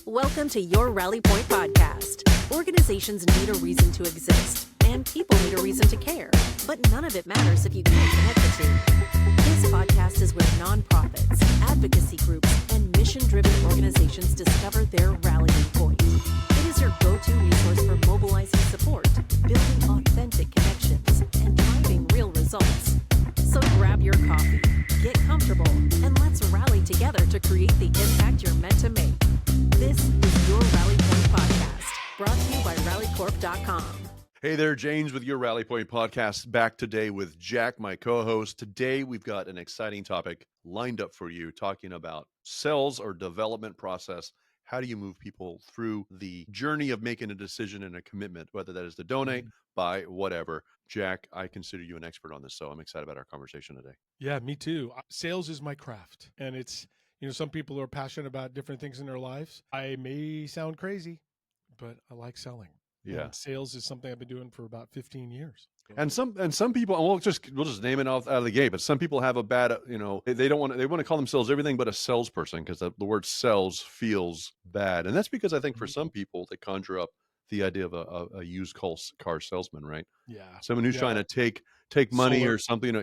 Welcome to your Rally Point podcast. Organizations need a reason to exist, and people need a reason to care. But none of it matters if you can't connect the two. This podcast is where nonprofits, advocacy groups, and mission-driven organizations discover their rallying point. It is your go-to resource for mobilizing support, building authentic connections, and driving real results. So grab your coffee, get comfortable, and let's rally together to create the impact you're meant to make. This is your Rally Point podcast, brought to you by rallycorp.com. Hey there, James with your Rally Point podcast, back today with Jack, my co-host. Today, we've got an exciting topic lined up for you, talking about sales or development process. How do you move people through the journey of making a decision and a commitment, whether that is to donate, buy, whatever. Jack, I consider you an expert on this, so I'm excited about our conversation today. Yeah, me too. Sales is my craft, and it's, some people are passionate about different things in their lives. I may sound crazy, but I like selling. Yeah. And sales is something I've been doing for about 15 years. And some people, and we'll just name it out of the gate, but some people have a bad, they want to call themselves everything but a salesperson, because the word sales feels bad. And that's because I think for some people, they conjure up the idea of a used car salesman, right? Yeah. Someone who's trying to take money or something,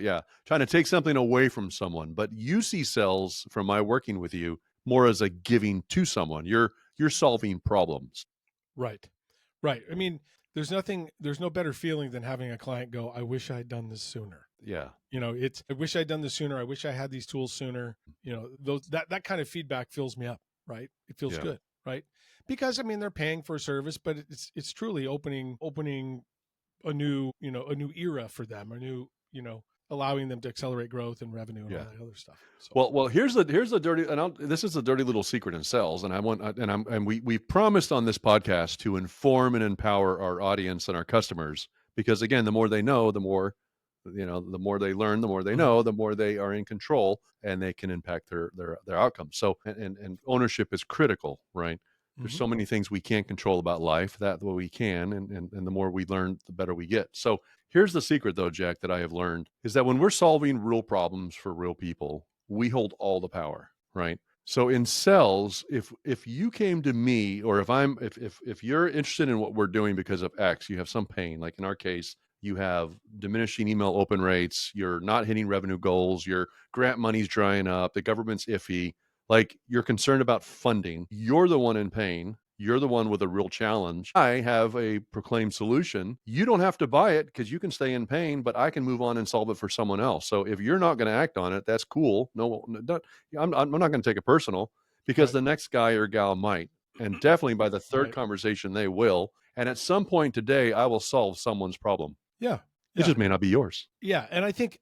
trying to take something away from someone. But you see sales, from my working with you, more as a giving to someone. You're solving problems. Right. I mean, there's no better feeling than having a client go, I wish I'd done this sooner. Yeah. I wish I'd done this sooner. I wish I had these tools sooner. That kind of feedback fills me up, right? It feels good, right? Because they're paying for a service, but it's truly opening a new era for them, allowing them to accelerate growth and revenue and all that other stuff. So. Well, here's the dirty, this is the dirty little secret in sales. And we promised on this podcast to inform and empower our audience and our customers, because again, the more they know, the more they learn, the more they know, the more they are in control, and they can impact their outcomes. So, and ownership is critical, right? There's so many things we can't control about life that we can, and the more we learn, the better we get. So here's the secret, though, Jack, that I have learned, is that when we're solving real problems for real people, we hold all the power, right? So in sales, if you came to me, or if you're interested in what we're doing because of X, you have some pain, like in our case, you have diminishing email open rates, you're not hitting revenue goals, your grant money's drying up, the government's iffy, like you're concerned about funding, you're the one in pain, you're the one with a real challenge. I have a proclaimed solution. You don't have to buy it because you can stay in pain, but I can move on and solve it for someone else. So if you're not going to act on it, that's cool. No, I'm not going to take it personal, because the next guy or gal might. And definitely by the third conversation, they will. And at some point today, I will solve someone's problem. Yeah. It just may not be yours. Yeah. And I think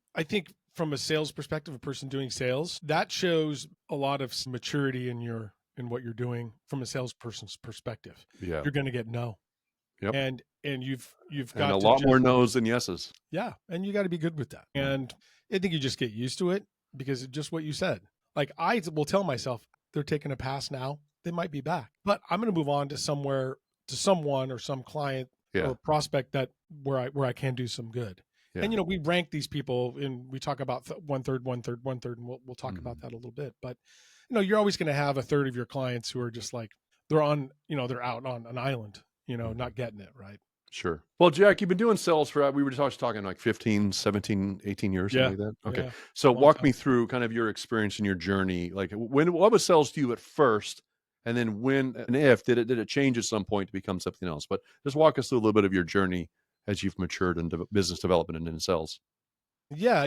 from a sales perspective, a person doing sales, that shows a lot of maturity in what you're doing from a salesperson's perspective. Yeah. You're going to get no. Yep. And you've got a lot more no's than yeses. Yeah. And you got to be good with that. And I think you just get used to it, because it's just what you said. Like, I will tell myself, they're taking a pass now, they might be back, but I'm going to move on to someone or some client or prospect where I can do some good. Yeah. And, we rank these people, and we talk about one third, and we'll talk about that a little bit. But, you're always going to have a third of your clients who are just like, they're out on an island, not getting it, right? Sure. Well, Jack, you've been doing sales we were just talking like 15, 17, 18 years, something like that. Okay. Yeah. So walk me through kind of your experience and your journey. Like, what was sales to you at first? And then when and if, did it change at some point to become something else? But just walk us through a little bit of your journey as you've matured in business development and in sales. Yeah.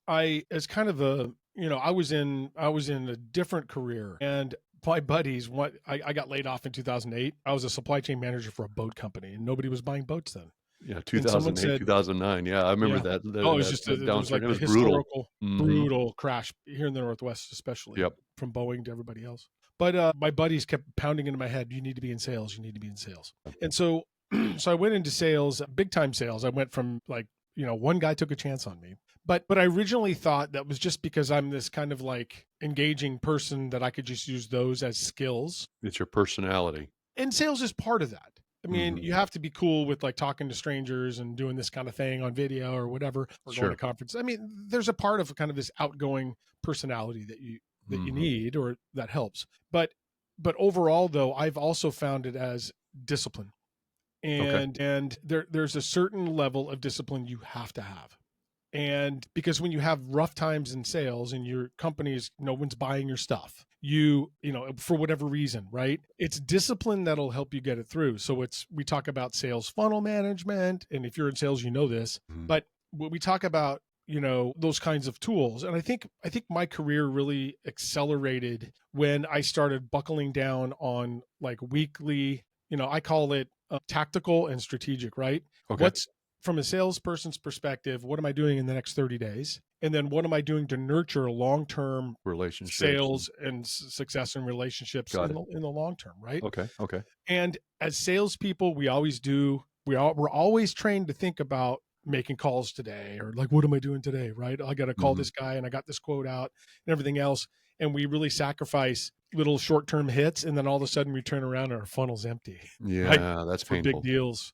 I as kind of I was in a different career, and my buddies, I got laid off in 2008. I was a supply chain manager for a boat company, and nobody was buying boats then. Yeah. 2008, 2009. Yeah. I remember that. It was like the historical, brutal crash here in the Northwest, especially from Boeing to everybody else. But my buddies kept pounding into my head, you need to be in sales. You need to be in sales. And so I went into sales, big time sales. I went from one guy took a chance on me, but I originally thought that was just because I'm this kind of like engaging person that I could just use those as skills. It's your personality. And sales is part of that. I mean, you have to be cool with like talking to strangers and doing this kind of thing on video or whatever, or going to conferences. I mean, there's a part of kind of this outgoing personality that you need, or that helps. But but overall though, I've also found it as discipline. Okay. And there's a certain level of discipline you have to have. And because when you have rough times in sales and your company is, no one's buying your stuff, you know, for whatever reason, right? It's discipline that'll help you get it through. So we talk about sales funnel management. And if you're in sales, you know this, but when we talk about, you know, those kinds of tools. And I think my career really accelerated when I started buckling down on like weekly, you know, I call it tactical and strategic, right? Okay. What's from a salesperson's perspective, what am I doing in the next 30 days? And then what am I doing to nurture long-term Relationships. sales and success and relationships in the long term, right? Okay. Okay. And as salespeople, we're always trained to think about making calls today, or like, what am I doing today, right? I got to call this guy and I got this quote out and everything else. And we really sacrifice little short-term hits, and then all of a sudden we turn around and our funnel's empty. Yeah, right? that's For painful. big deals.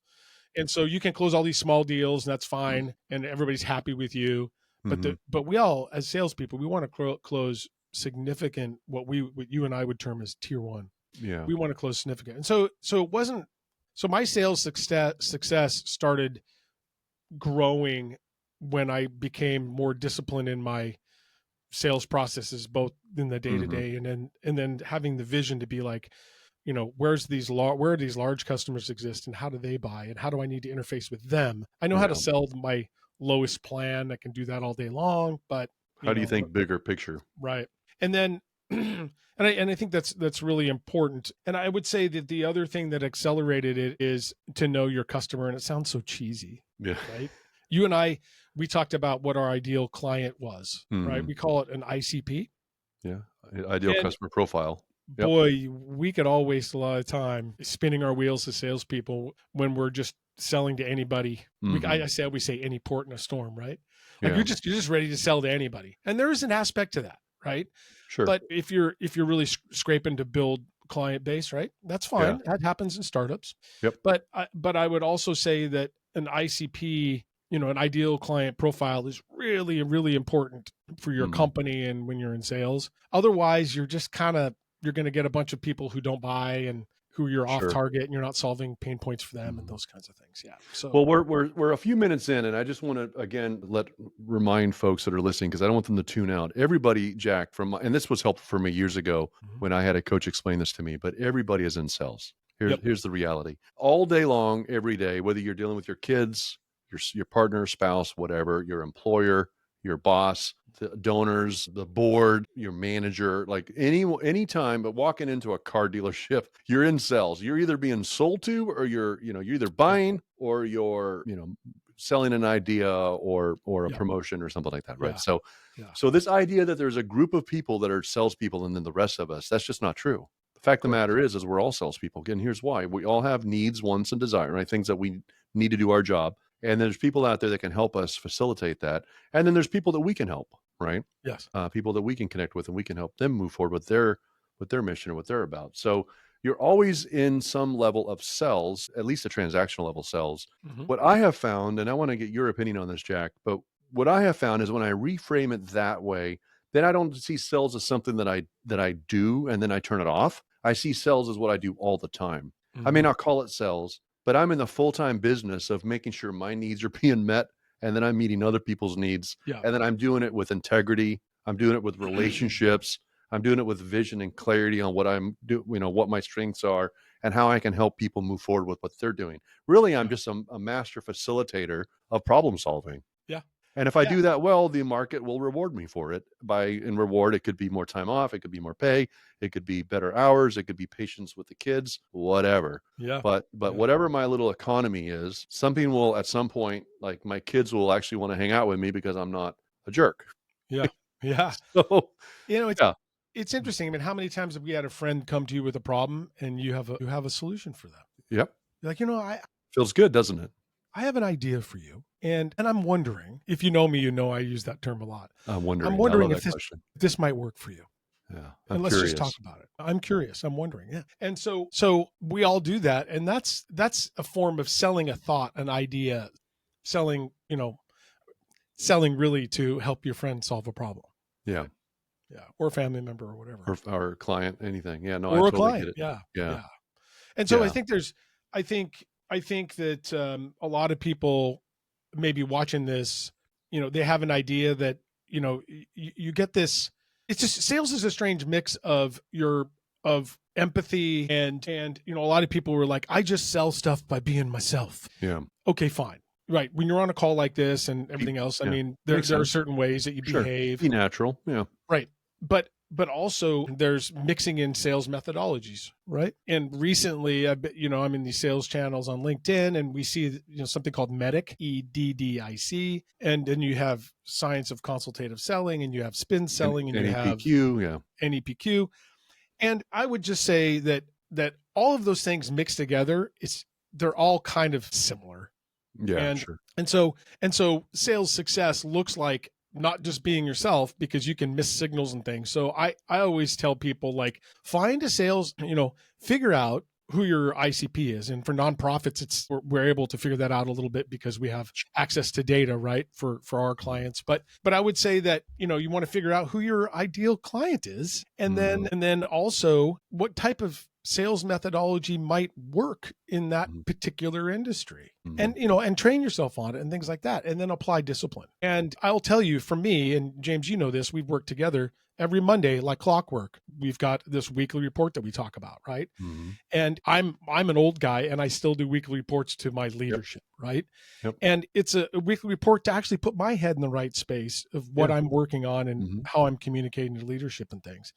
And so you can close all these small deals, and that's fine, and everybody's happy with you. But we all, as salespeople, we want to close significant, what you and I would term as tier one. Yeah. We want to close significant. And so it wasn't. So my sales success started growing when I became more disciplined in my sales processes, both in the day to day, and then having the vision to be like, you know, where these large customers exist, and how do they buy, and how do I need to interface with them? I know how to sell my lowest plan. I can do that all day long, but how do you think bigger picture? Right. And then, and I think that's really important. And I would say that the other thing that accelerated it is to know your customer. And it sounds so cheesy, right? You and I, we talked about what our ideal client was, right? We call it an ICP. Yeah. Ideal customer profile. Yep. Boy, we could all waste a lot of time spinning our wheels as salespeople when we're just selling to anybody. I say any port in a storm, right? Like you're just ready to sell to anybody, and there is an aspect to that, right? Sure. But if you're really scraping to build client base, right? That's fine. That happens in startups. Yep. But I would also say that an ICP, you know, an ideal client profile is really, really important for your company and when you're in sales. Otherwise, you're just you're going to get a bunch of people who don't buy and who you're off target, and you're not solving pain points for them and those kinds of things. Yeah. So, well, we're a few minutes in, and I just want to again remind folks that are listening, because I don't want them to tune out. Everybody, Jack, and this was helpful for me years ago when I had a coach explain this to me. But everybody is in sales. Here's the reality: all day long, every day, whether you're dealing with your kids, your partner, spouse, whatever, your employer, your boss, the donors, the board, your manager, like any time, but walking into a car dealership, you're in sales. You're either being sold to, or you're either buying, or you're, selling an idea or a promotion or something like that. Right. So this idea that there's a group of people that are salespeople and then the rest of us, that's just not true. The fact of the matter is we're all salespeople. Again, here's why: we all have needs, wants, and desire, right? Things that we need to do our job. And there's people out there that can help us facilitate that. And then there's people that we can help, right? Yes. People that we can connect with, and we can help them move forward with their mission or what they're about. So you're always in some level of sales, at least a transactional level sales. What I have found, and I want to get your opinion on this, Jack, but what I have found is when I reframe it that way, then I don't see sales as something that I do and then I turn it off. I see sales as what I do all the time. I may not call it sales, but I'm in the full-time business of making sure my needs are being met, and then I'm meeting other people's needs. Yeah. And then I'm doing it with integrity. I'm doing it with relationships. I'm doing it with vision and clarity on what I'm doing, what my strengths are and how I can help people move forward with what they're doing. Really, I'm just a master facilitator of problem solving. Yeah. And if I do that well, the market will reward me for it. In reward, it could be more time off, it could be more pay, it could be better hours, it could be patience with the kids, whatever. Yeah. But whatever my little economy is, something will at some point, like my kids will actually want to hang out with me because I'm not a jerk. Yeah. Yeah. So, it's interesting. I mean, how many times have we had a friend come to you with a problem and you have a solution for them? Yep. You're like, I feels good, doesn't it? I have an idea for you. And I'm wondering, if you know me, I use that term a lot. I'm wondering if this might work for you. Yeah. And let's just talk about it. I'm curious. I'm wondering. Yeah. And so we all do that. And that's a form of selling a thought, an idea, selling really to help your friend solve a problem. Yeah. Yeah. Or a family member or whatever. or client, anything. Yeah, no, I Or a totally get client. it. Yeah. Yeah. Yeah. And so Yeah. I think that a lot of people maybe watching this, they have an idea that, you get this, it's just sales is a strange mix of empathy and, a lot of people were like, I just sell stuff by being myself. Yeah. Okay, fine. Right. When you're on a call like this and everything else, I Yeah. mean, there Makes are sense. certain ways that you Sure. behave. Be natural. Yeah. Right. But also there's mixing in sales methodologies, right? And recently, I'm in these sales channels on LinkedIn, and we see something called MEDDIC, EDDIC, and then you have science of consultative selling, and you have spin selling, and you have NEPQ. Yeah. NEPQ. And I would just say that all of those things mixed together, they're all kind of similar. Yeah. Sure. And so sales success looks like not just being yourself, because you can miss signals and things. So I always tell people, like, find a sales, figure out who your ICP is. And for nonprofits, we're able to figure that out a little bit because we have access to data, right, for our clients. But I would say that, you want to figure out who your ideal client is. And then also what type of sales methodology might work in that particular industry, and and train yourself on it and things like that, and then apply discipline. And I'll tell you, for me, and James, this, we've worked together every Monday like clockwork. We've got this weekly report that we talk about, right? And I'm an old guy, and I still do weekly reports to my leadership, right? And it's a weekly report to actually put my head in the right space of what I'm working on and how I'm communicating to leadership and things.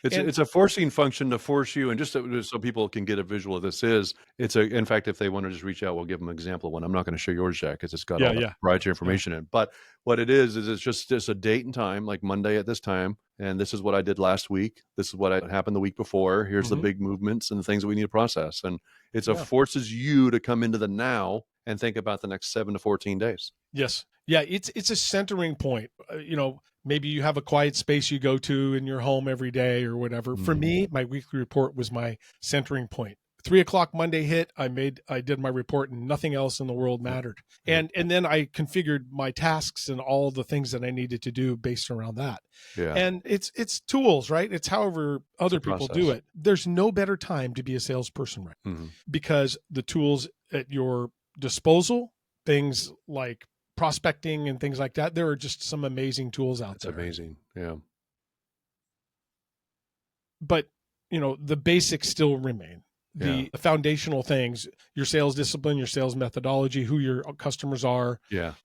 It's a forcing function to force you, and just so people can get a visual of this in fact, if they want to just reach out, we'll give them an example one. I'm not going to show yours, Jack, because it's got all the proprietary information in it. But what it is it's just a date and time, like Monday at this time, and this is what I did last week. This is what happened the week before. Here's the big movements and the things that we need to process. And it forces you to come into the now and think about the next 7 to 14 days. Yes. Yeah, it's a centering point. Maybe you have a quiet space you go to in your home every day or whatever. For me, my weekly report was my centering point. 3:00 Monday hit, I did my report, and nothing else in the world mattered. And then I configured my tasks and all the things that I needed to do based around that. Yeah. And it's tools, right? It's however other people do it. There's no better time to be a salesperson, right? Because the tools at your disposal, things like prospecting and things like that, there are just some amazing tools out there. It's amazing. Yeah. But, the basics still remain. The foundational things, your sales discipline, your sales methodology, who your customers are,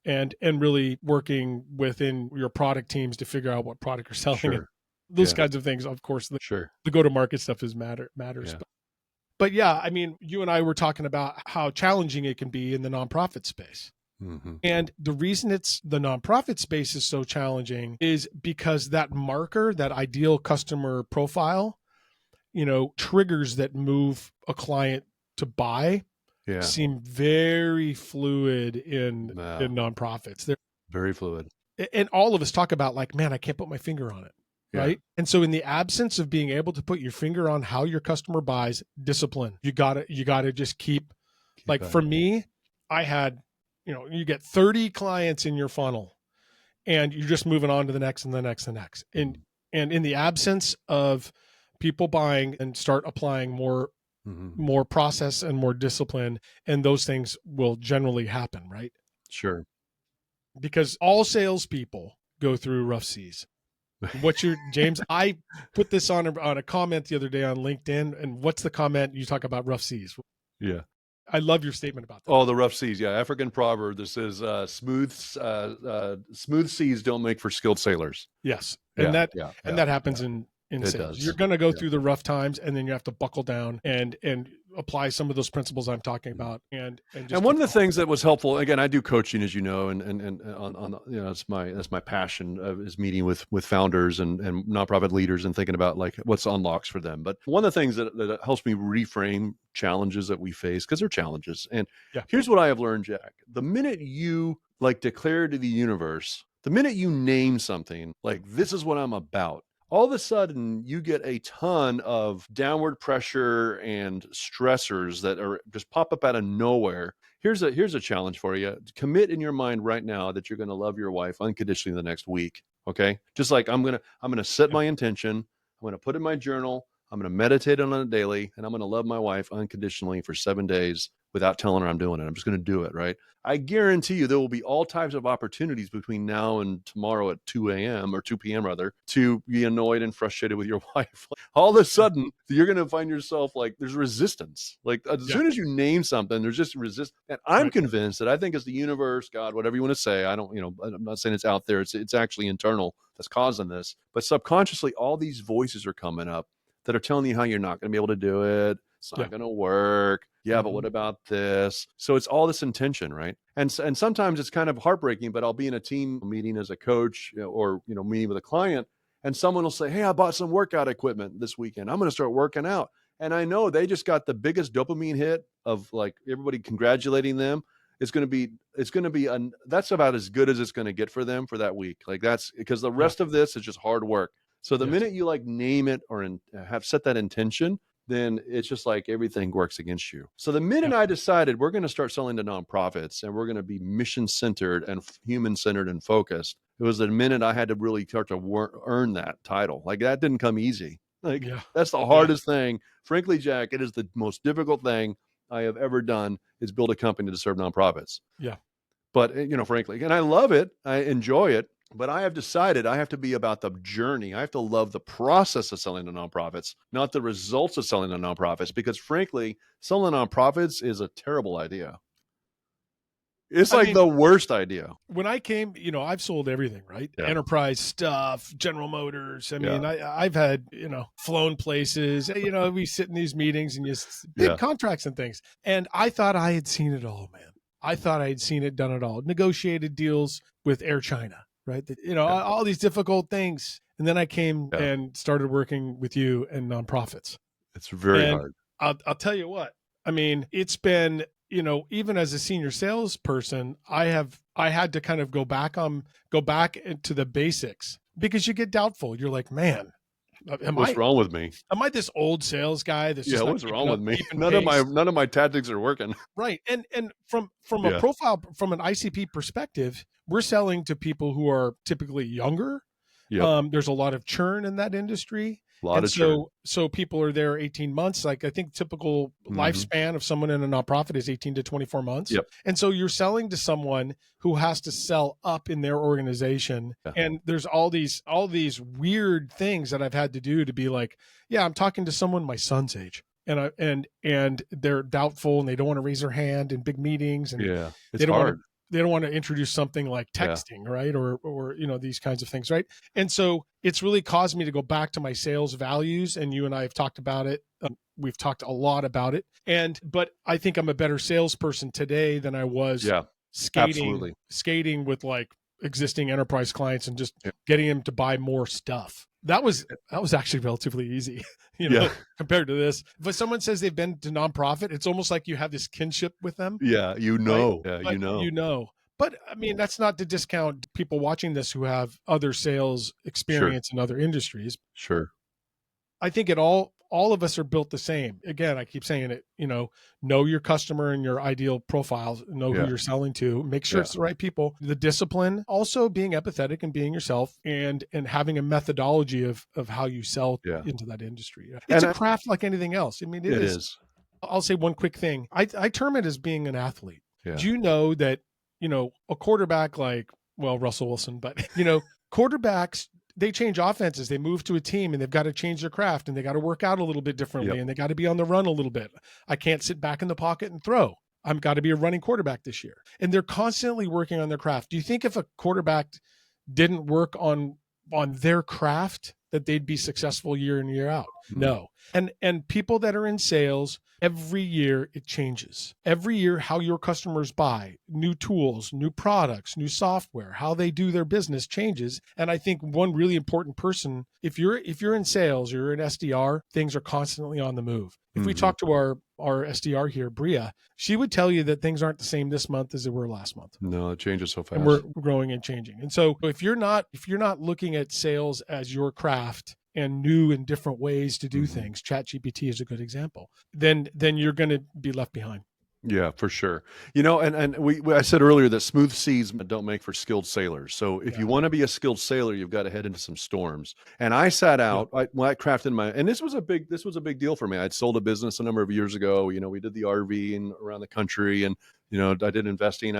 and really working within your product teams to figure out what product you're selling. Sure. Those kinds of things, of course. The go-to-market stuff matters. Yeah. But yeah, I mean, you and I were talking about how challenging it can be in the nonprofit space. And the reason the nonprofit space is so challenging is because that marker, that ideal customer profile, triggers that move a client to buy seem very fluid in nonprofits. They're very fluid. And all of us talk about, like, man, I can't put my finger on it. Right. And so in the absence of being able to put your finger on how your customer buys, discipline, you gotta just keep like, for me, I had, you get 30 clients in your funnel and you're just moving on to the next and the next and the next. And in the absence of people buying, and start applying more process and more discipline, and those things will generally happen, right? Sure. Because all salespeople go through rough seas. James, I put this on a comment the other day on LinkedIn, and what's the comment? You talk about rough seas. Yeah. I love your statement about that. Oh, the rough seas. Yeah. African proverb that says, smooth seas don't make for skilled sailors. Yes. And that happens in sales. You're going to go through the rough times, and then you have to buckle down and apply some of those principles I'm talking about. And one of the things that was helpful, again, I do coaching, as you know, and on that's my passion, is meeting with founders and nonprofit leaders and thinking about, like, what's unlocks for them. But one of the things that helps me reframe challenges that we face, because they're challenges. And here's what I have learned, Jack. The minute you declare to the universe, the minute you name something like, this is what I'm about, all of a sudden you get a ton of downward pressure and stressors that are just pop up out of nowhere. Here's a challenge for you. Commit in your mind right now that you're going to love your wife unconditionally the next week. Okay. Just like I'm going to set my intention. I'm going to put in my journal. I'm going to meditate on it daily, and I'm going to love my wife unconditionally for 7 days without telling her I'm doing it. I'm just going to do it. Right. I guarantee you there will be all types of opportunities between now and tomorrow at 2 a.m. or 2 p.m. rather, to be annoyed and frustrated with your wife. All of a sudden, you're going to find yourself like there's resistance. Like as soon as you name something, there's just resistance. And I'm convinced that I think it's the universe, God, whatever you want to say. I don't, I'm not saying it's out there. It's actually internal that's causing this. But subconsciously, all these voices are coming up that are telling you how you're not going to be able to do it. It's not going to work. Yeah, but what about this? So it's all this intention, right? And sometimes it's kind of heartbreaking, but I'll be in a team meeting as a coach or, meeting with a client, and someone will say, hey, I bought some workout equipment this weekend. I'm going to start working out. And I know they just got the biggest dopamine hit of like everybody congratulating them. That's about as good as it's going to get for them for that week. Like that's because the rest of this is just hard work. So the minute you like name it or have set that intention, then it's just like everything works against you. So the minute I decided we're going to start selling to nonprofits and we're going to be mission-centered and human-centered and focused, it was the minute I had to really start to earn that title. Like that didn't come easy. Like that's the hardest thing. Frankly, Jack, it is the most difficult thing I have ever done is build a company to serve nonprofits. Yeah. But, frankly, and I love it. I enjoy it. But I have decided I have to be about the journey. I have to love the process of selling to nonprofits, not the results of selling to nonprofits, because frankly, selling to nonprofits is a terrible idea. It's the worst idea. When I came, I've sold everything, right? Yeah. Enterprise stuff, General Motors. I mean, I've had, flown places, we sit in these meetings and just big contracts and things. And I thought I had seen it all, man. I thought I had seen it, done it all. Negotiated deals with Air China. Right. All these difficult things. And then I came and started working with you and nonprofits. It's very hard. I'll tell you what, I mean, it's been, even as a senior salesperson, I had to kind of go back into the basics because you get doubtful. You're like, man, what's wrong with me? Am I this old sales guy? What's wrong with me? None of my tactics are working. Right. And from a profile, from an ICP perspective, we're selling to people who are typically younger. Yep. There's a lot of churn in that industry. So people are there 18 months. Like I think typical lifespan of someone in a nonprofit is 18 to 24 months. Yep. And so you're selling to someone who has to sell up in their organization. Yeah. And there's all these weird things that I've had to do to be like, yeah, I'm talking to someone my son's age. And they're doubtful and they don't want to raise their hand in big meetings. And it's hard. They don't want to introduce something like texting, right? Or these kinds of things, right? And so it's really caused me to go back to my sales values. And you and I have talked about it. We've talked a lot about it. But I think I'm a better salesperson today than I was skating with like existing enterprise clients and just getting them to buy more stuff. That was actually relatively easy, compared to this. If someone says they've been to nonprofit, it's almost like you have this kinship with them. Yeah, right? But But I mean, that's not to discount people watching this who have other sales experience in other industries. Sure. I think all of us are built the same. Again, I keep saying it, know your customer and your ideal profiles, know who you're selling to, make sure it's the right people, the discipline, also being empathetic and being yourself and having a methodology of how you sell into that industry. It's a craft like anything else. I mean, it is. I'll say one quick thing. I term it as being an athlete. Yeah. Do you know that, a quarterback like, well, Russell Wilson, but, quarterbacks, they change offenses. They move to a team and they've got to change their craft and they got to work out a little bit differently and they got to be on the run a little bit. I can't sit back in the pocket and throw. I've got to be a running quarterback this year. And they're constantly working on their craft. Do you think if a quarterback didn't work on their craft that they'd be successful year in, year out? No. And people that are in sales, every year it changes. Every year, how your customers buy new tools, new products, new software, how they do their business changes. And I think one really important person, if you're in sales, you're an SDR, things are constantly on the move. If we talk to our SDR here, Bria, she would tell you that things aren't the same this month as they were last month. No, it changes so fast. And we're growing and changing. And so if you're not looking at sales as your craft and new and different ways to do things, ChatGPT is a good example, then you're going to be left behind. Yeah, for sure. I said earlier that smooth seas don't make for skilled sailors. So if Yeah. you want to be a skilled sailor, you've got to head into some storms. And I sat out, I crafted and this was a big deal for me. I'd sold a business a number of years ago. We did the RV and around the country, and I did investing.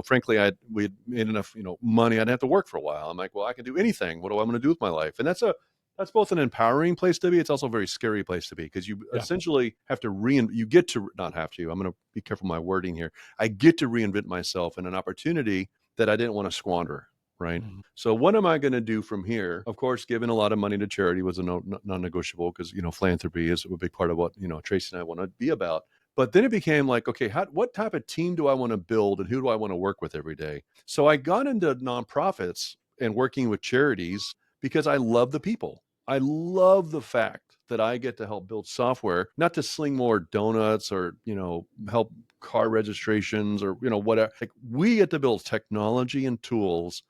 Frankly, we had made enough, money. I didn't have to work for a while. I'm like, well, I can do anything. What do I want to do with my life? And that's both an empowering place to be. It's also a very scary place to be, because you essentially have to you get to not have to. I'm going to be careful my wording here. I get to reinvent myself in an opportunity that I didn't want to squander. Right. Mhm. So what am I going to do from here? Of course, giving a lot of money to charity was a non-negotiable, because, philanthropy is a big part of what, Tracy and I want to be about. But then it became like, okay, what type of team do I want to build, and who do I want to work with every day? So I got into nonprofits and working with charities because I love the people. I love the fact that I get to help build software, not to sling more donuts or, help car registrations or, whatever. Like, we get to build technology and tools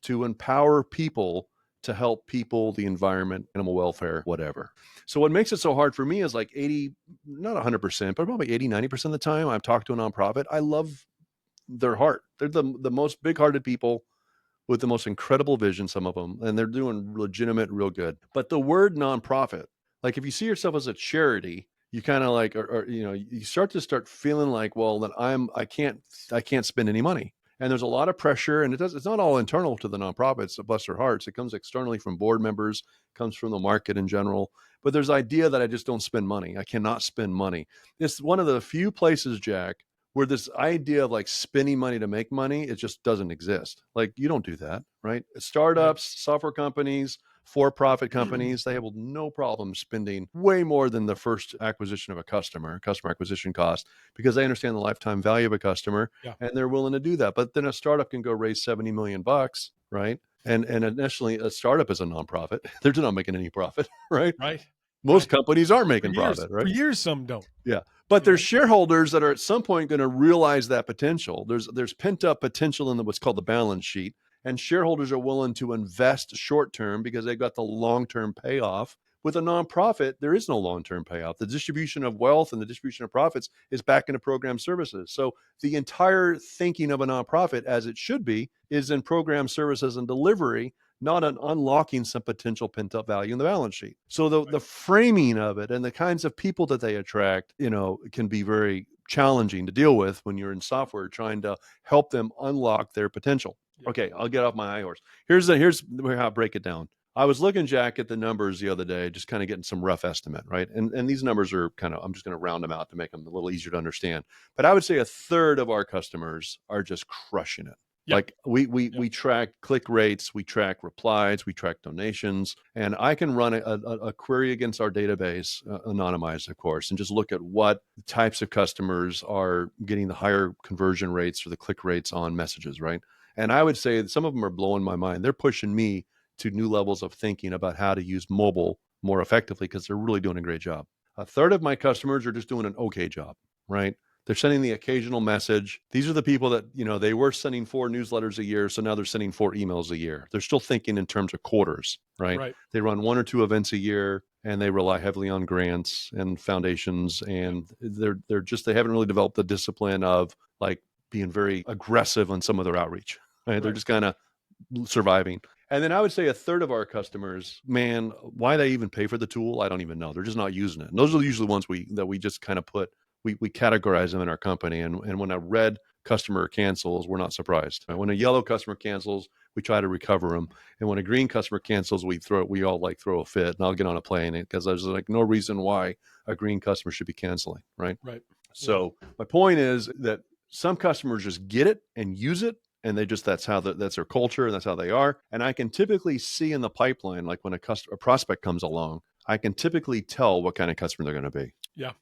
to empower people, to help people, the environment, animal welfare, whatever. So what makes it so hard for me is like 80, not 100%, but probably 80, 90% of the time I've talked to a nonprofit, I love their heart. They're the most big-hearted people with the most incredible vision, some of them, and they're doing legitimate, real good. But the word nonprofit, like, if you see yourself as a charity, you kind of like, or you start feeling like, well, then I can't spend any money. And there's a lot of pressure, and it's not all internal to the nonprofits, bless their hearts. It comes externally from board members, comes from the market in general. But there's the idea that I just don't spend money. I cannot spend money. It's one of the few places, Jack, where this idea of like spending money to make money, it just doesn't exist. Like, you don't do that, right? Startups, software companies, for-profit companies, they have no problem spending way more than the first acquisition of a customer acquisition cost, because they understand the lifetime value of a customer, and they're willing to do that. But then a startup can go raise $70 million, right? And initially, a startup is a nonprofit. They're not making any profit, right? Right. Most companies are making For years, profit, right? For years, some don't. Yeah. But there's shareholders that are at some point going to realize that potential. There's pent up potential in what's called the balance sheet, and shareholders are willing to invest short term because they've got the long term payoff. With a nonprofit, there is no long term payoff. The distribution of wealth and the distribution of profits is back into program services. So the entire thinking of a nonprofit, as it should be, is in program services and delivery, not an unlocking some potential pent up value in the balance sheet. So the framing of it and the kinds of people that they attract, can be very challenging to deal with when you're in software trying to help them unlock their potential. Okay, I'll get off my high horse. Here's how I break it down. I was looking, Jack, at the numbers the other day, just kind of getting some rough estimate, right? And these numbers are I'm just going to round them out to make them a little easier to understand. But I would say a third of our customers are just crushing it. Like, we track click rates, we track replies, we track donations, and I can run a query against our database, anonymized, of course, and just look at what types of customers are getting the higher conversion rates or the click rates on messages, right? And I would say that some of them are blowing my mind. They're pushing me to new levels of thinking about how to use mobile more effectively, because they're really doing a great job. A third of my customers are just doing an okay job, right? They're sending the occasional message. These are the people that, they were sending 4 newsletters a year, so now they're sending 4 emails a year. They're still thinking in terms of quarters, right? They run 1 or 2 events a year, and they rely heavily on grants and foundations, and they haven't really developed the discipline of like being very aggressive on some of their outreach, right? They're just kind of surviving. And then I would say a third of our customers, man, why they even pay for the tool, I don't even know. They're just not using it. And those are usually the ones we just kind of we categorize them in our company. And when a red customer cancels, we're not surprised. When a yellow customer cancels, we try to recover them. And when a green customer cancels, we all like throw a fit, and I'll get on a plane, because there's like no reason why a green customer should be canceling, right? Right. So my point is that some customers just get it and use it, and that's their culture, and that's how they are. And I can typically see in the pipeline, like when a prospect comes along, I can typically tell what kind of customer they're going to be. Yeah.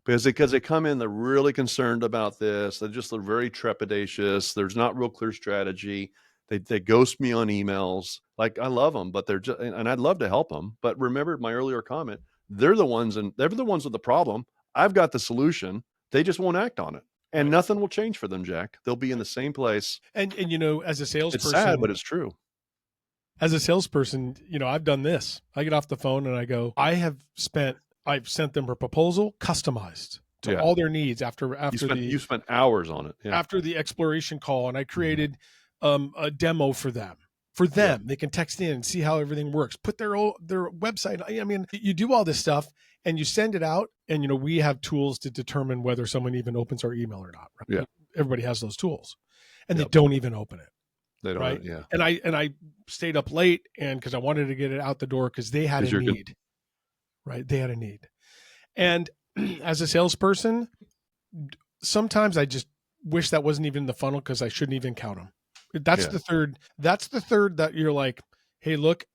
Because they come in, they're really concerned about this. They're very trepidatious. There's not real clear strategy. They ghost me on emails. Like, I love them, but and I'd love to help them. But remember my earlier comment, they're the ones with the problem. I've got the solution. They just won't act on it. And nothing will change for them, Jack. They'll be in the same place. And as a salesperson, it's sad, but it's true. As a salesperson, I've done this. I get off the phone and I go, I've sent them a proposal customized to all their needs after you spent hours on it. Yeah. after the exploration call, and I created a demo for them. They can text in and see how everything works. Put their website. I mean, you do all this stuff and you send it out, and we have tools to determine whether someone even opens our email or not. Right? Yeah. Everybody has those tools, and they don't even open it. They don't. Right. Yeah. And I stayed up late, and because I wanted to get it out the door because they had a need. Right. They had a need. And as a salesperson, sometimes I just wish that wasn't even in the funnel because I shouldn't even count them. That's the third. That's the third that you're like, hey, look,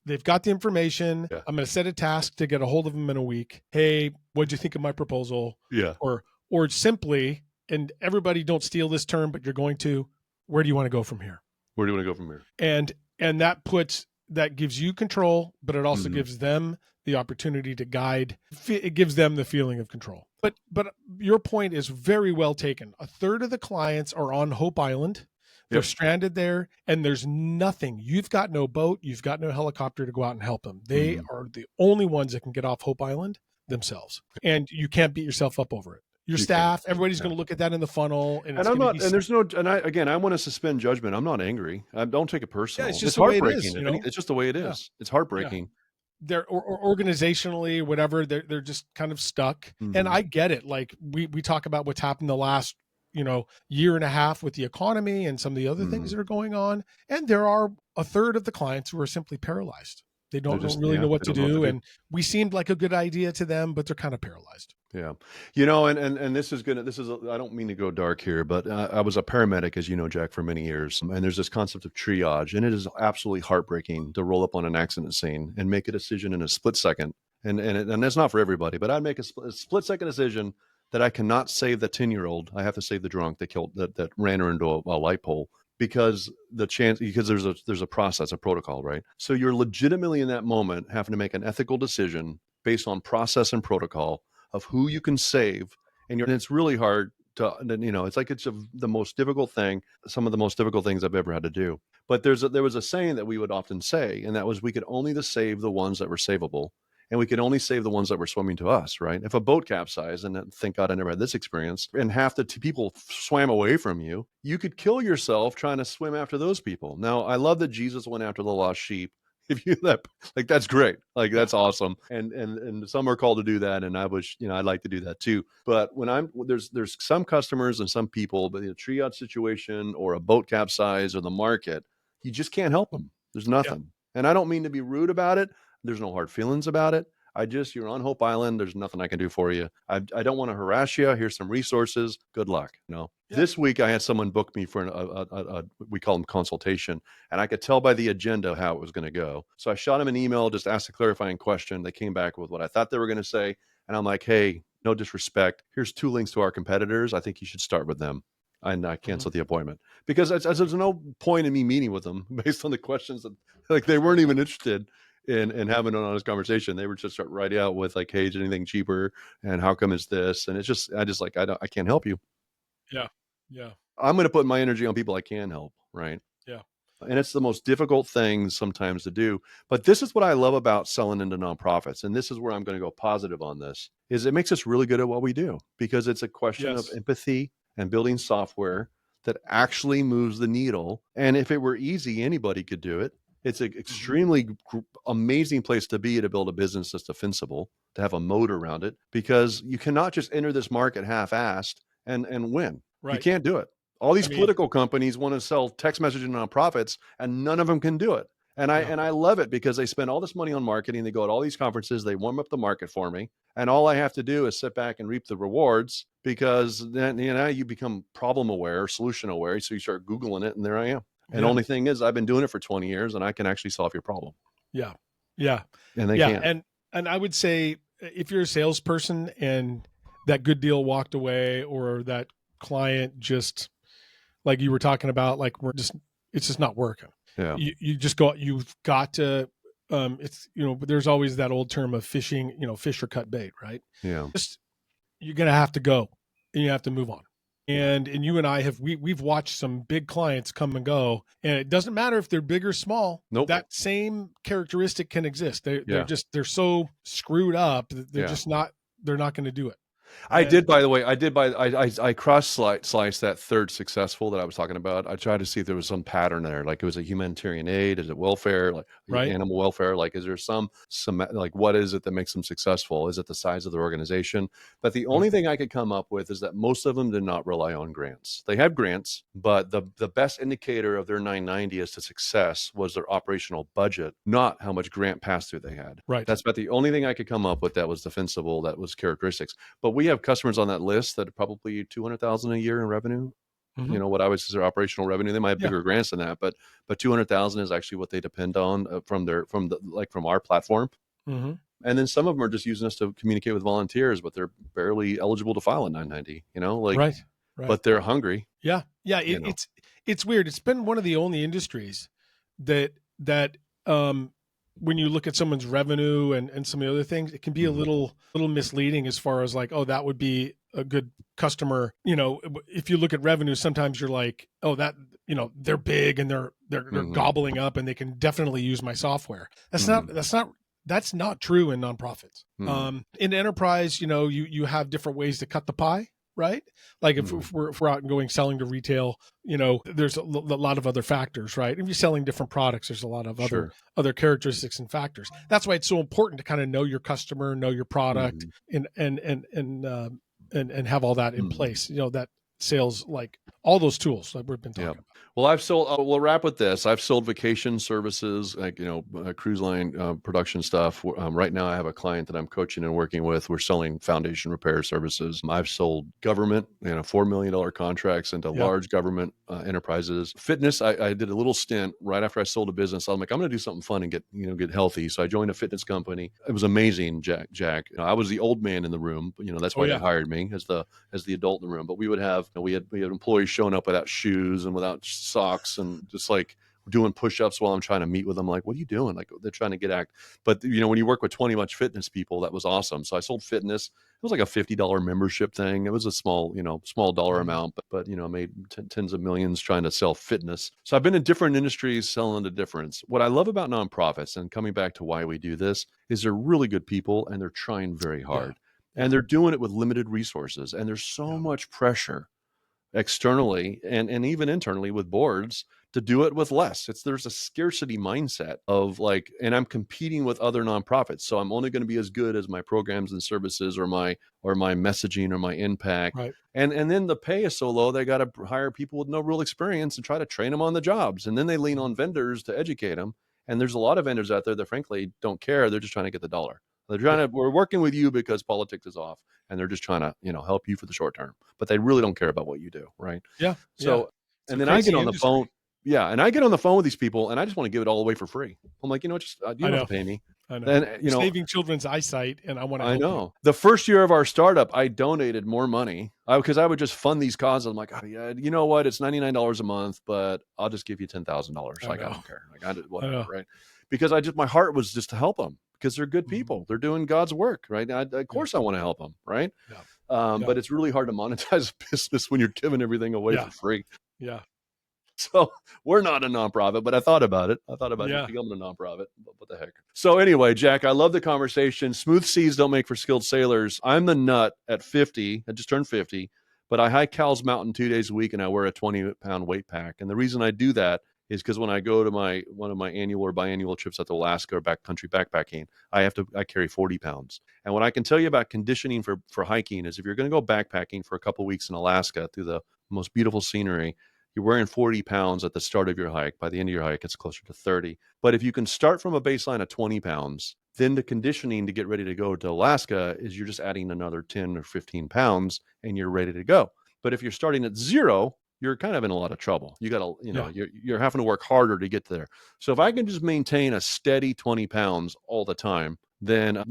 they've got the information. Yeah. I'm going to set a task to get a hold of them in a week. Hey, what'd you think of my proposal? Yeah. Or simply, and everybody don't steal this term, but you're going to, where do you want to go from here? Where do you want to go from here? And that gives you control, but it also gives them the opportunity to guide. It gives them the feeling of control. But your point is very well taken. A third of the clients are on Hope Island. They're stranded there, and there's nothing. You've got no boat. You've got no helicopter to go out and help them. They are the only ones that can get off Hope Island themselves. And you can't beat yourself up over it. Your staff, everybody's going to look at that in the funnel. And I'm not, and there's no, and I want to suspend judgment. I'm not angry. I don't take it personal. Yeah, it's just the heartbreaking. way it is, It's just the way it is. Yeah. It's heartbreaking. They're organizationally, whatever, they're just kind of stuck. And I get it. Like we talk about what's happened the last, year and a half with the economy and some of the other things that are going on. And there are a third of the clients who are simply paralyzed. They don't really know what to do. And we seemed like a good idea to them, but they're kind of paralyzed. Yeah. And this is I don't mean to go dark here, but I was a paramedic, as you know, Jack, for many years. And there's this concept of triage, and it is absolutely heartbreaking to roll up on an accident scene and make a decision in a split second. And that's not for everybody, but I'd make a split second decision that I cannot save the 10-year-old. I have to save the drunk that ran her into a light pole. Because there's a process, a protocol, right? So you're legitimately in that moment having to make an ethical decision based on process and protocol of who you can save, and it's really hard to, it's like the most difficult thing, some of the most difficult things I've ever had to do. But there was a saying that we would often say, and that was, we could only save the ones that were savable. And we could only save the ones that were swimming to us, right? If a boat capsized, and thank God I never had this experience, and half the people swam away from you, you could kill yourself trying to swim after those people. Now, I love that Jesus went after the lost sheep. That's great. Like, that's awesome. And some are called to do that. And I wish, I'd like to do that too. But when there's some customers and some people, but in a triage situation or a boat capsize or the market, you just can't help them. There's nothing. Yeah. And I don't mean to be rude about it. There's no hard feelings about it. You're on Hope Island. There's nothing I can do for you. I don't want to harass you. Here's some resources. Good luck. This week I had someone book me for we call them consultation, and I could tell by the agenda how it was going to go. So I shot them an email, just asked a clarifying question. They came back with what I thought they were going to say. And I'm like, hey, no disrespect. Here's 2 links to our competitors. I think you should start with them. And I canceled the appointment because there's no point in me meeting with them based on the questions that they weren't even interested in having an honest conversation. They were just start right out with like, hey, is anything cheaper? And how come is this? And I can't help you. Yeah. Yeah. I'm going to put my energy on people I can help. Right. Yeah. And it's the most difficult thing sometimes to do. But this is what I love about selling into nonprofits. And this is where I'm going to go positive on this, is it makes us really good at what we do, because it's a question of empathy and building software that actually moves the needle. And if it were easy, anybody could do it. It's an extremely amazing place to be, to build a business that's defensible, to have a moat around it, because you cannot just enter this market half-assed and win. Right. You can't do it. All these political companies want to sell text messaging to nonprofits, and none of them can do it. And I love it because they spend all this money on marketing. They go to all these conferences. They warm up the market for me. And all I have to do is sit back and reap the rewards, because then, you become problem aware, solution aware. So you start Googling it, and there I am. And the only thing is, I've been doing it for 20 years and I can actually solve your problem. Yeah. Yeah. And they can't. And I would say, if you're a salesperson and that good deal walked away, or that client just, like you were talking about, like it's just not working. Yeah. You've got to, there's always that old term of fishing, fish or cut bait, right? Yeah. You're going to have to go, and you have to move on. And you and I we've watched some big clients come and go, and it doesn't matter if they're big or small. Nope. That same characteristic can exist. They're so screwed up that they're not going to do it. I And did, by the way, I cross-sliced that third successful that I was talking about. I tried to see if there was some pattern there, like it was a humanitarian aid, is it welfare, like right. animal welfare, like is there some like what is it that makes them successful? Is it the size of their organization? But the only Right. thing I could come up with is that most of them did not rely on grants. They had grants, but the best indicator of their 990 as to success was their operational budget, not how much grant pass-through they had. Right. That's about the only thing I could come up with that was defensible, that was characteristics. But we have customers on that list that are probably 200,000 a year in revenue. Mm-hmm. What I would consider operational revenue. They might have bigger grants than that, but 200,000 is actually what they depend on from our platform. Mm-hmm. And then some of them are just using us to communicate with volunteers, but they're barely eligible to file a 990. Right. Right. But they're hungry. Yeah. Yeah. It's weird. It's been one of the only industries that when you look at someone's revenue and some of the other things, it can be a little misleading as far as like, oh, that would be a good customer. If you look at revenue, sometimes you're like, oh, that, they're big and they're gobbling up and they can definitely use my software. That's not true in nonprofits. In enterprise, you have different ways to cut the pie. Right? Like if we're out and going selling to retail, there's a lot of other factors, right? If you're selling different products, there's a lot of other characteristics and factors. That's why it's so important to kind of know your customer, know your product, and have all that in place. That sales, like all those tools like we've been talking about. Well, I've sold, we'll wrap with this. I've sold vacation services, like, cruise line production stuff. Right now I have a client that I'm coaching and working with. We're selling foundation repair services. I've sold government, $4 million contracts into large government enterprises. Fitness, I did a little stint right after I sold a business. I'm like, I'm going to do something fun and get healthy. So I joined a fitness company. It was amazing, Jack. I was the old man in the room, that's why they hired me as the adult in the room. But we would have, we had employees showing up without shoes and without socks and just like doing push-ups while I'm trying to meet with them. Like, what are you doing? Like, they're trying to get act. But when you work with 20 much fitness people, that was awesome. So I sold fitness. It was like a $50 membership thing. It was a small dollar amount, but made tens of millions trying to sell fitness. So I've been in different industries selling to difference. What I love about nonprofits, and coming back to why we do this, is they're really good people and they're trying very hard. And they're doing it with limited resources. And there's so much pressure externally and even internally with boards to do it with less. There's a scarcity mindset of like, and I'm competing with other nonprofits. So I'm only going to be as good as my programs and services or my messaging or my impact. Right. And then the pay is so low, they got to hire people with no real experience and try to train them on the jobs. And then they lean on vendors to educate them. And there's a lot of vendors out there that frankly don't care. They're just trying to get the dollar. We're working with you because politics is off and they're just trying to, help you for the short term, but they really don't care about what you do. Right. Yeah. So, and then I get on the phone. Yeah. And I get on the phone with these people and I just want to give it all away for free. I'm like, you don't have to pay me. I know. Then, saving children's eyesight, and I want to. I know. You. The first year of our startup, I donated more money because I would just fund these causes. I'm like, oh, yeah, you know what? It's $99 a month, but I'll just give you $10,000. Like, I don't care. Like, I did whatever, right? Because my heart was just to help them because they're good people. They're doing God's work, right? Of course, I want to help them, right? Yeah. But it's really hard to monetize a business when you're giving everything away for free. Yeah. So we're not a nonprofit, but I thought about it. Just becoming a nonprofit. But what the heck? So anyway, Jack, I love the conversation. Smooth seas don't make for skilled sailors. I'm the nut at 50. I just turned 50, but I hike Cowles Mountain 2 days a week and I wear a 20-pound weight pack. And the reason I do that is because when I go to one of my annual or biannual trips out to Alaska or backcountry backpacking, I carry 40 pounds. And what I can tell you about conditioning for hiking is if you're going to go backpacking for a couple of weeks in Alaska through the most beautiful scenery, you're wearing 40 pounds at the start of your hike. By the end of your hike, it's closer to 30. But if you can start from a baseline of 20 pounds, then the conditioning to get ready to go to Alaska is you're just adding another 10 or 15 pounds and you're ready to go. But if you're starting at zero, you're kind of in a lot of trouble. You got to, you're having to work harder to get there. So if I can just maintain a steady 20 pounds all the time, then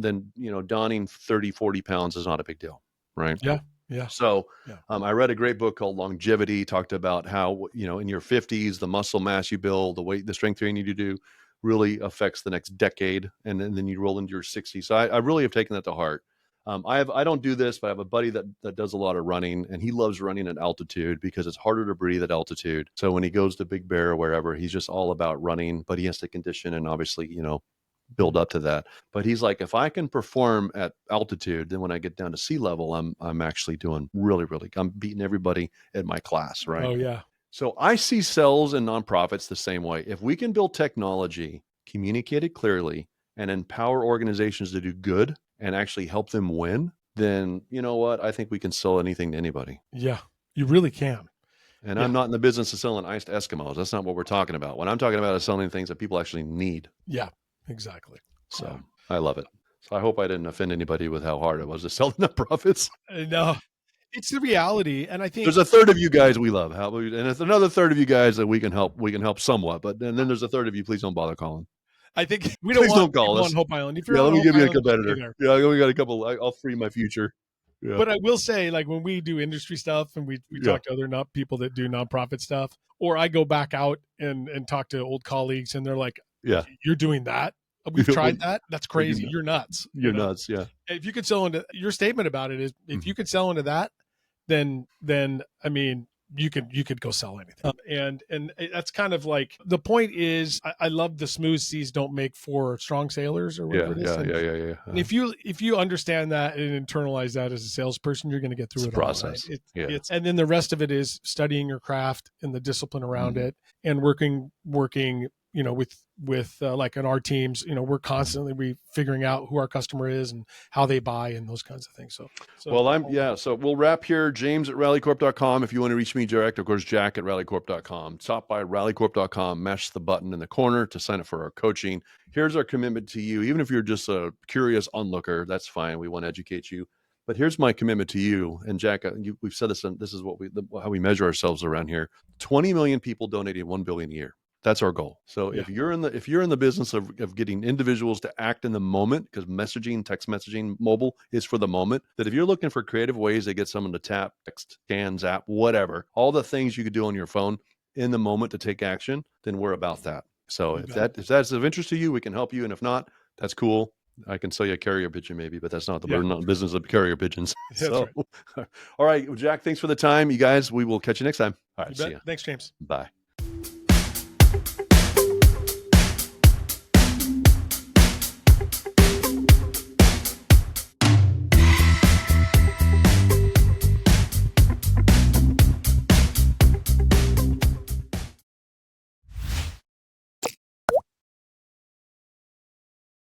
donning 30, 40 pounds is not a big deal. Right. Yeah. Yeah. So I read a great book called Longevity, talked about how, in your 50s, the muscle mass you build, the strength training you do really affects the next decade. And then you roll into your 60s. So I really have taken that to heart. I don't do this, but I have a buddy that does a lot of running and he loves running at altitude because it's harder to breathe at altitude. So when he goes to Big Bear or wherever, he's just all about running, but he has to condition and obviously, build up to that. But he's like, if I can perform at altitude, then when I get down to sea level, I'm actually doing really, really, I'm beating everybody in my class, right? Oh yeah. So I see sales and nonprofits the same way. If we can build technology, communicate it clearly, and empower organizations to do good and actually help them win, then you know what? I think we can sell anything to anybody. Yeah, you really can. And Yeah. I'm not in the business of selling ice to Eskimos. That's not what we're talking about. What I'm talking about is selling things that people actually need. Yeah, exactly. So Yeah. I love it. So I hope I didn't offend anybody with how hard it was to sell the nonprofits. No, it's the reality. And I think There's a third of you guys we love. And it's another third of you guys that we can help. We can help somewhat. But then there's a third of you, please don't bother calling. I think we don't Please want don't call people us. on Hope Island. If you're Yeah, on let me Hope give you a Island, stay competitor. there. Yeah, we got a couple. I'll free my future. Yeah. But I will say, like when we do industry stuff and we talk to other people that do nonprofit stuff, or I go back out and talk to old colleagues and they're like, Yeah, you're doing that? We've tried that? That's crazy. You're nuts. You're nuts. Yeah. If you could sell into your statement about it is if you could sell into that, then I mean, you could go sell anything. And that's kind of like the point is I love the smooth seas don't make for strong sailors or whatever it is. Yeah. And if you understand that and internalize that as a salesperson, you're going to get through It's it a process. all, right? And then the rest of it is studying your craft and the discipline around it and working, with like in our teams, we're constantly figuring out who our customer is and how they buy and those kinds of things. So so we'll wrap here. James at rallycorp.com. If you want to reach me direct, of course, Jack at rallycorp.com. Stop by rallycorp.com, mash the button in the corner to sign up for our coaching. Here's our commitment to you. Even if you're just a curious onlooker, that's fine. We want to educate you. But here's my commitment to you. And Jack, we've said this, and this is how we measure ourselves around here. 20 million people donating $1 billion a year. That's our goal. So if you're in the business of getting individuals to act in the moment, because messaging, text messaging, mobile is for the moment, that if you're looking for creative ways to get someone to tap, text, scan, zap, whatever, all the things you could do on your phone in the moment to take action, then we're about that. So if that's of interest to you, we can help you. And if not, that's cool. I can sell you a carrier pigeon maybe, but that's not we're not in the business of carrier pigeons. So, right. All right, Jack, thanks for the time. You guys, we will catch you next time. All right, see you. Thanks, James. Bye.